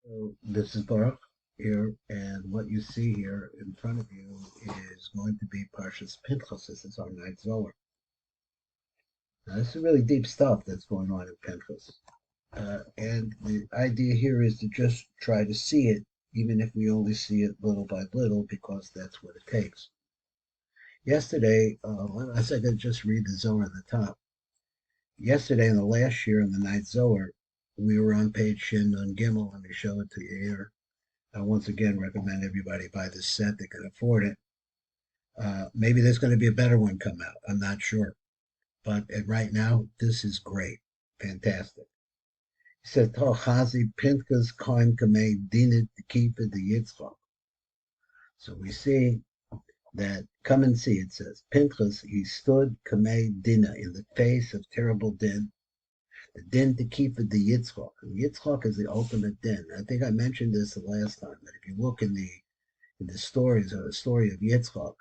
So this is Baruch here, and what you see here in front of you is going to be Parshas Pinchas. This is our night Zohar. Now, this is really deep stuff that's going on in Pinchas. And the idea here is to just try to see it, even if we only see it little by little, because that's what it takes. Yesterday, I said I'd just read the Zohar at the top. Yesterday, in the last year in the night Zohar, we were on page Shin Nun Gimel. Let me show it to you here. I once again recommend everybody buy this set that can afford it. Maybe there's going to be a better one come out. I'm not sure. But right now, this is great. Fantastic. He says, Chazi Pinchas Kohen Kamei Dinit Kipa the Yitzchak. So we see that, come and see, it says, Pinchas, he stood Kamei Dina in the face of terrible din. The din to keep the Yitzchak. Yitzchak is the ultimate din. I think I mentioned this the last time, that if you look in the stories of the story of Yitzchak,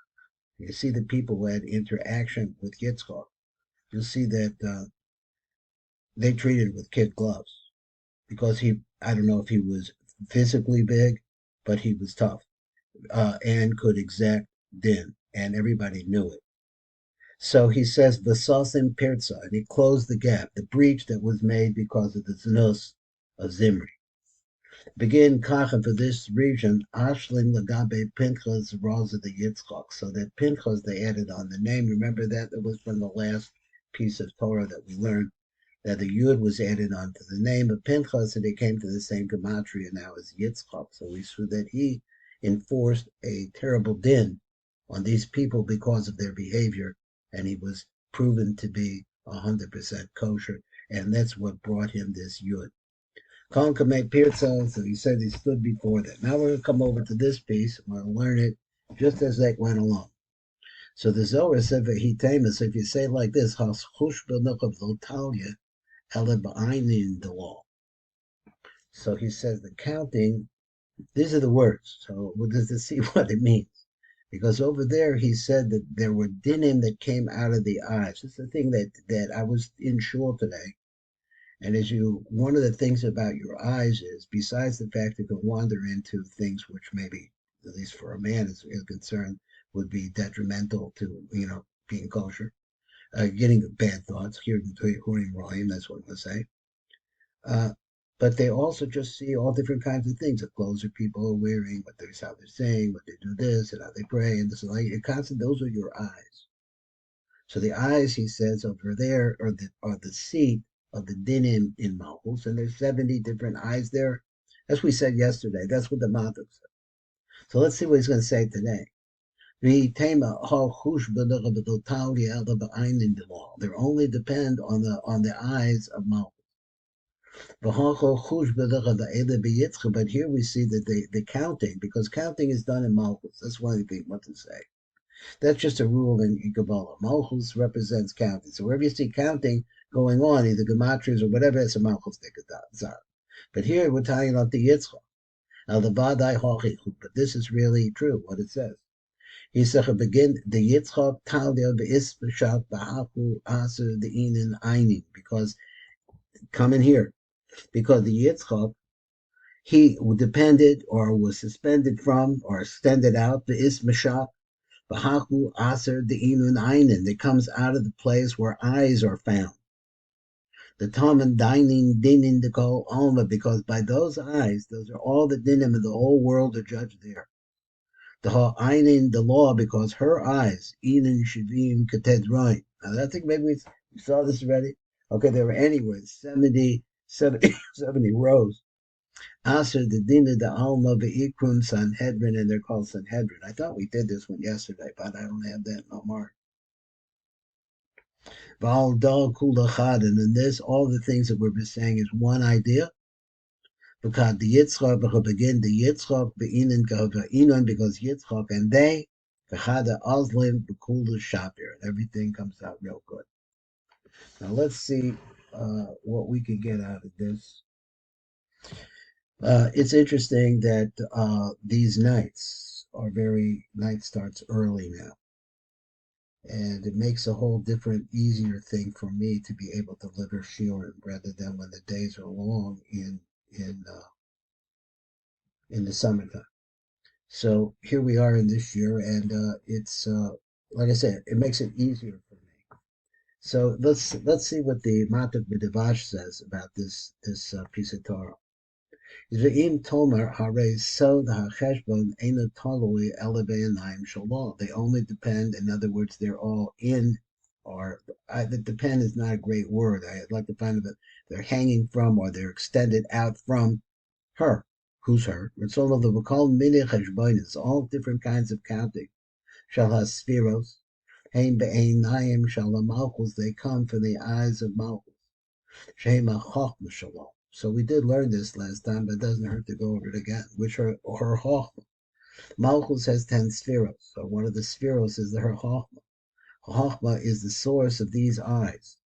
you see the people who had interaction with Yitzchak. You'll see that they treated with kid gloves because I don't know if he was physically big, but he was tough and could exact din, and everybody knew it. So he says, Vasasim Pirza, and he closed the gap, the breach that was made because of the Znus of Zimri. Begin Kacha for this region, Ashlin Lagabe Pinchas Rosa the Yitzchak. So that Pinchas they added on the name. Remember that was from the last piece of Torah that we learned, that the Yud was added on to the name of Pinchas, and it came to the same gematria now as Yitzchak. So we saw that he enforced a terrible din on these people because of their behavior, and he was proven to be 100% kosher, and that's what brought him this Yud. Colin could make Pirza, so he said he stood before that. Now we're going to come over to this piece. We're going to learn it just as they went along. So the Zohar said that he tamus, if you say it like this, the law. So he says the counting, these are the words. So we'll just see what it means. Because over there he said that there were dinim that came out of the eyes. It's the thing that I was in shul today. And one of the things about your eyes is, besides the fact it can wander into things which maybe, at least for a man is concerned, would be detrimental to, being kosher, getting bad thoughts, hearing Rohim, that's what I'm going to say. But they also just see all different kinds of things, the clothes that people are wearing, how they're saying, what they do this, and how they pray, and this and like, constant, those are your eyes. So the eyes, he says, over there are the seat of the dinim in Malchus, and there's 70 different eyes there. As we said yesterday, that's what the Malchus said. So let's see what he's going to say today. They only depend on the eyes of Malchus. But here we see that the counting, because counting is done in Malchus. That's why they think what to say. That's just a rule in Kabbalah. Malchus represents counting. So wherever you see counting going on, either gematrias or whatever, it's a Malchus Zar. But here we're talking about the Yitzchak. But this is really true, what it says. He said, begin the Yitzchak Talia Be'isbashat Ba'aku Aser the Inin Einin, because come in here, because the Yitzchak, he depended or was suspended from or extended out the Ismashak Bahaku Aser the Inun Einin, that comes out of the place where eyes are found. The Talmud Dining Dinin the Kol Alma, because by those eyes, those are all the dinim of the whole world are judged there. The Einin, the law, because her eyes, Inin Shivim Katedroin. Now I think maybe we saw this already. Okay, there were anyway 70 rows. Aser the Dina the Alma Ve'ikun Sanhedrin, and they're called Sanhedrin. I thought we did this one yesterday, but I don't have that no more. Val Dal Kulachad, and in this, all the things that we're saying is one idea. Because the Yitzchak begin the Yitzchak be'inin inon, because Yitzchak and they Kachada Oslim Bekula Shapir, and everything comes out real good. Now let's see what we can get out of this. It's interesting that these night starts early now. And it makes a whole different, easier thing for me to be able to deliver shiurim rather than when the days are long in in the summertime. So here we are in this year, and it's like I said, it makes it easier for me. So let's see what the Matuk B'Devash says about this piece of Torah. Ve'im Tomer Harei Sod HaCheshbon Eino Tolui Ele Be'enayim Shalom. They only depend. In other words, they're all in, or the depend is not a great word. I'd like to find that they're hanging from, or they're extended out from her. Who's her? It's all of the V'kol Mini Cheshbonis, all different kinds of counting. Shal HaSfiros, Hein Be'enayim Shalamalchus. They come from the eyes of Malchus. Shema Chochma Shalom. So we did learn this last time, but it doesn't hurt to go over it again. Which are her Chochma. Malchus has 10 spheros. So one of the spheros is her Chochma. Chochma is the source of these eyes.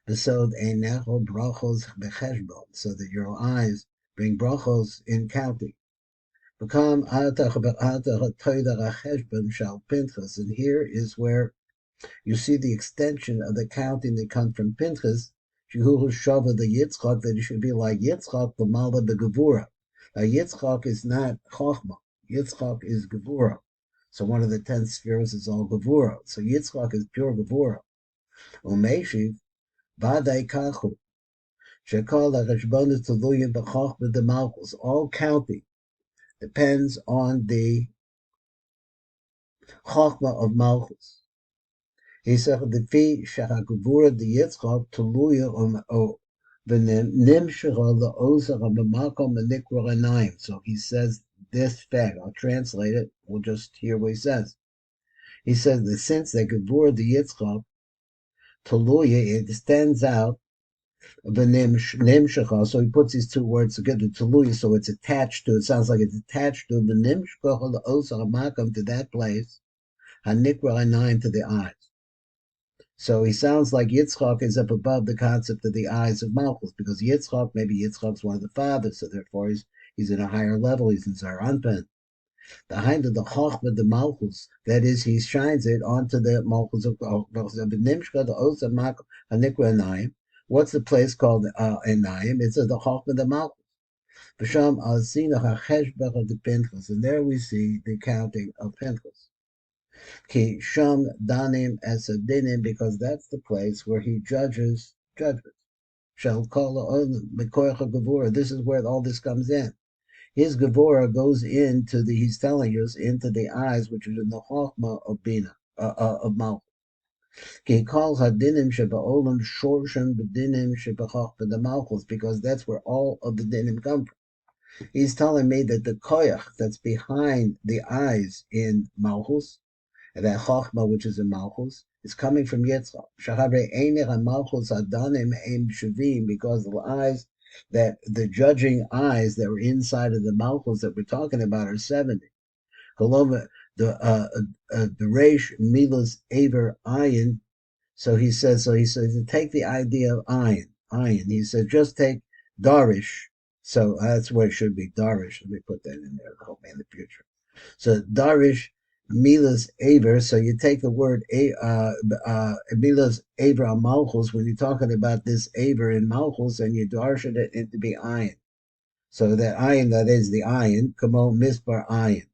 Besod Einecho Brachos Becheshbon, so that your eyes bring brachos in counting. Become Shal Pinchas, and here is where you see the extension of the counting that comes from Pinchas. Shehu Shava the Yitzchak, that it should be like Yitzchak, the Mala Begavura. Now Yitzchak is not Chochma. Yitzchak is Gevura. So one of the 10 spheres is all Gevura. So Yitzchak is pure Gevura. Umeshiv, Vadai Kachu. Shekal HaCheshbonis Tuluyin B'Chochma de Malchus. All counting depends on the Chochma of Malchus. He said, "Defi shachagvura the Yitzchak tuluya v'nimshecha le'ozer b'makom v'nikra anayim." So he says this fact. I'll translate it. We'll just hear what he says. He says that since the gevura the Yitzchak tuluya, it stands out v'nimshecha. So he puts these two words together, tuluya. So it's attached to. It sounds like it's attached to v'nimshecha le'ozer b'makom, to that place, hanikra anayim, to the eyes. So he sounds like Yitzchak is up above the concept of the eyes of Malchus, because maybe Yitzchak's one of the fathers, so therefore he's in a higher level, he's in Zaranpen. The hind of the Chochma, the Malchus, that is, he shines it onto the Malchus of Nimshka, the Oz of Hanikra Enayim. What's the place called Enayim? It's the Chochma, the Malchus. B'sham Alzina HaCheshbech of the Pinchas, and there we see the counting of Pinchas. Ki Sham Danim as a Dinim, because that's the place where he judges judgments. Shall call Mekoycha Gevura. This is where all this comes in. His Gevura goes into he's telling us, into the eyes, which is in the Chochma of Bina, of Malchus. He calls Hadinim Sheba'olam Shorshem B'dinim Sheba'chochma the Malchus, because that's where all of the Dinim come from. He's telling me that the Koyach that's behind the eyes in Malchus, and that Chochma, which is in Malchus, is coming from Yitzchak. Shachabre Einech HaMalchus Adanim Eim Shavim, because the eyes, that the judging eyes that were inside of the Malchus that we're talking about are 70. Kolova, the Reish Milas Aver Ayin. So he says to take the idea of Ayin. He said just take Darish. So that's where it should be, Darish. Let me put that in there. Help me in the future. So Darish Milas Aver, so you take the word Milas Aver on Malchus when you're talking about this Aver in Malchus, and you darshan it into be ayin. So that ayin, that is the ayin, kamo mispar ayin,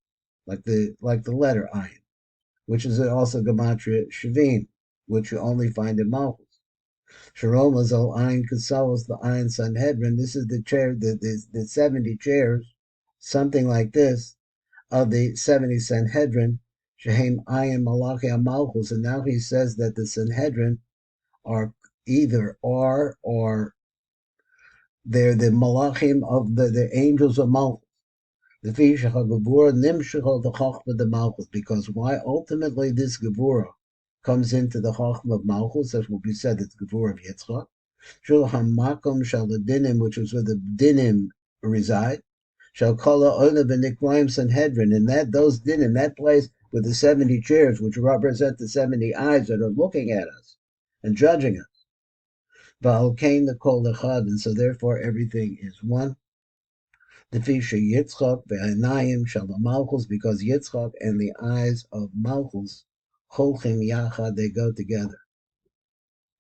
like the letter ayin, which is also gematria shavim, which you only find in Malchus. Sharomaz al ayin kasalos the ayin Sanhedrin. This is the chair, the 70 chairs, something like this, of the 70 Sanhedrin. Shehem Ayin Malachi Malchus, and now he says that the Sanhedrin are either or they're the Malachim of the angels of Malchus. The Fishach Gevura Nimshachal the Chochma the Malchus, because why ultimately this Gevura comes into the Chochma of Malchus, that's what we said, it's Gevura of Yitzchak. Shul Hamakom Shal the Dinim, which is where the Dinim reside. Shall call Ola B'Nikraim Sanhedrin, and that those Dinim, that place with the 70 chairs, which represent the 70 eyes that are looking at us and judging us. V'alkein the kol echad, and so therefore everything is one. The Fisha Yitzchak ve'anayim shal Malchus, because Yitzchak and the eyes of Malchus, cholchim yachad, they go together.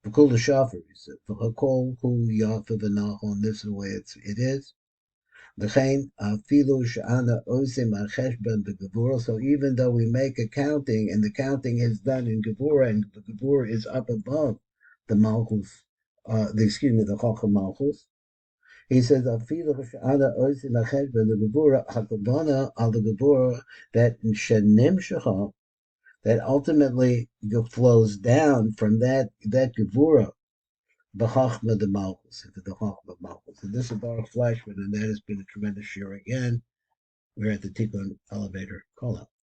V'kul the Shafar, he said, v'chakol kul yafa v'nachon, this is the way it is. V'chein afilu she'ana osim al cheshbon b'gevura. So even though we make a counting, and the counting is done in gevura, and the gevura is up above the malchus, the chacham malchus. He says afilu she'ana osim al cheshbon b'gevura hakabana al gevura that shenim shecha, that ultimately flows down from that gevura b'chachma the malchus, into the chachma malchus. And this is Baruch Fleischman, and that has been a tremendous share again. We're at the Tikkun elevator call out.